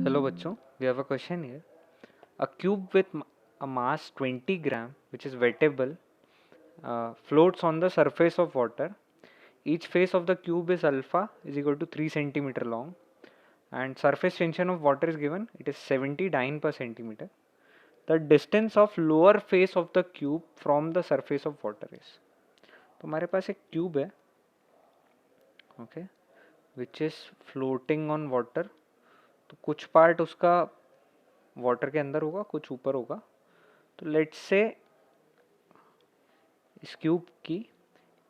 Hello बच्चों, we have a question here. A cube with a mass 20 gram, which is wettable, floats on the surface of water. Each face of the cube is alpha is equal to 3 centimeter long, and surface tension of water is given. It is 70 dyne per centimeter. The distance of lower face of the cube from the surface of water is. तो हमारे पास एक cube है, okay, which is floating on water. तो कुछ part उसका water के अंदर होगा, कुछ ऊपर होगा. तो लेट्स से इस क्यूब की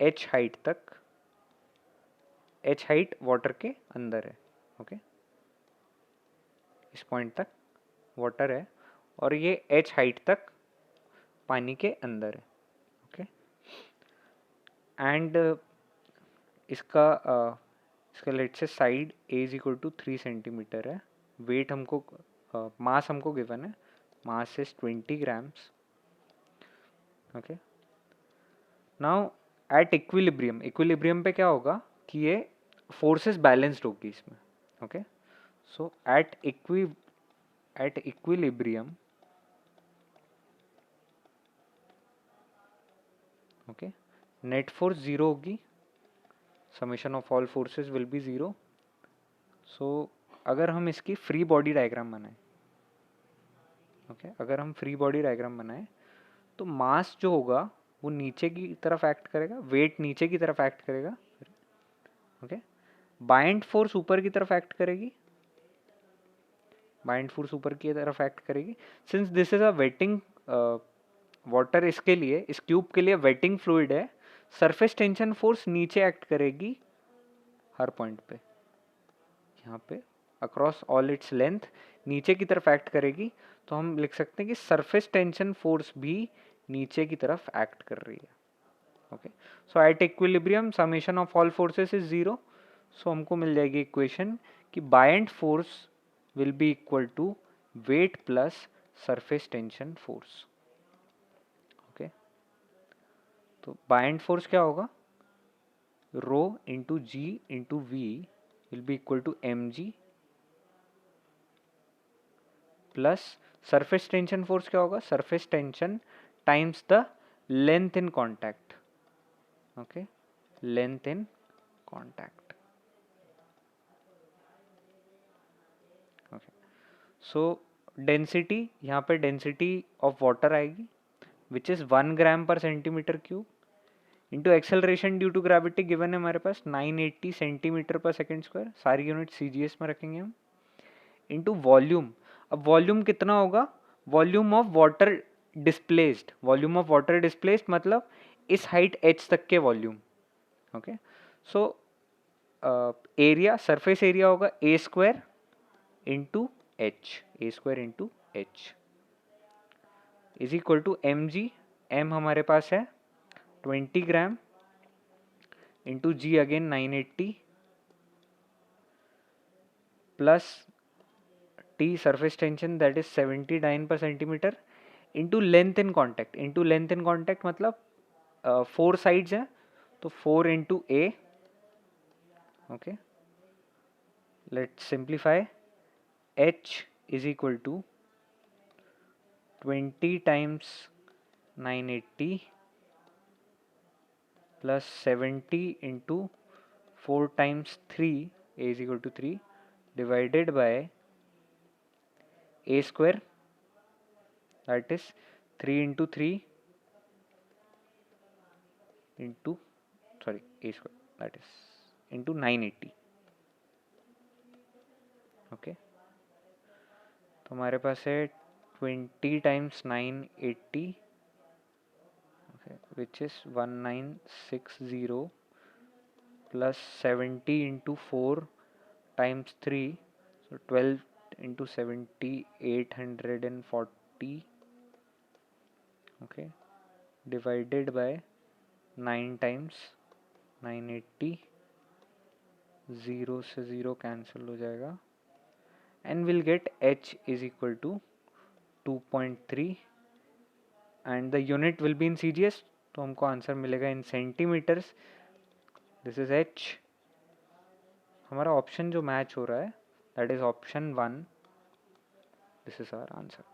एच हाइट वाटर के अंदर है. ओके, इस पॉइंट तक वाटर है और ये एच हाइट तक पानी के अंदर है. ओके, एंड इसका let's say side a is equal to 3 centimetre है. वेट हमको मास हमको गिवन है, mass is 20 grams. Okay, now at equilibrium पे क्या होगा कि ये फोर्सेस बैलेंस्ड होगी इसमें. Okay, so at equilibrium, okay, net force zero होगी, summation of all forces will be zero. So अगर हम इसकी फ्री बॉडी डायग्राम बनाएं, ओके, अगर हम फ्री बॉडी डायग्राम बनाएं तो मास जो होगा वो नीचे की तरफ एक्ट करेगा, वेट नीचे की तरफ एक्ट करेगा. ओके, बाइंड फोर्स ऊपर की तरफ एक्ट करेगी, बाइंड फोर्स ऊपर की तरफ एक्ट करेगी. Since this is a waiting water, इसके लिए, इस क्यूब के लिए वेटिंग फ्लूइड है, सरफेस टेंशन फोर्स नीचे एक्ट करेगी हर पॉइंट पे, यहाँ पे अक्रॉस ऑल इट्स लेंथ नीचे की तरफ एक्ट करेगी. तो हम लिख सकते हैं कि सरफेस टेंशन फोर्स भी नीचे की तरफ एक्ट कर रही है. Okay, so at equilibrium summation of all forces is zero. So हमको मिल जाएगी इक्वेशन कि buoyant force will be equal to weight plus surface tension force. Okay, तो बायंट फोर्स क्या होगा, rho into g into V will be equal to m g, plus surface tension force क्या होगा, surface tension times the length in contact. Okay, length in contact. Okay, so density, यहाँ पे density of water आएगी which is 1 gram per centimetre cube, into acceleration due to gravity given है हमारे पास 980 centimetre per second square. सारी unit CGS में रखेंगे हम. Into volume. अब वॉल्यूम कितना होगा, volume of water displaced, volume of water displaced मतलब इस हाइट एच तक के volume. Okay, so area, surface area होगा a square into h, a square into h is equal to m g. M हमारे पास है 20 gram into g again 980 plus T surface tension that is 70 dyne per centimetre into length in contact. Into length in contact मतलब 4 sides हैं तो 4 into a. Okay, let's simplify. H is equal to 20 times 980 plus 70 into 4 times 3, a is equal to 3 divided by a square that is 3 into 3 into sorry a square that is into 980. Okay, तो हमारे पास है 20 times 980 which is 1960 plus 70 into 4 times 3, so 12 into 70 840. Okay, divided by 9 times 980, 0 से 0 cancel हो जाएगा and we'll get h is equal to 2.3 and the unit will be in CGS. तो हमको answer मिलेगा in centimetres. This is h. हमारा option जो match हो रहा है that is option 1, This is our answer.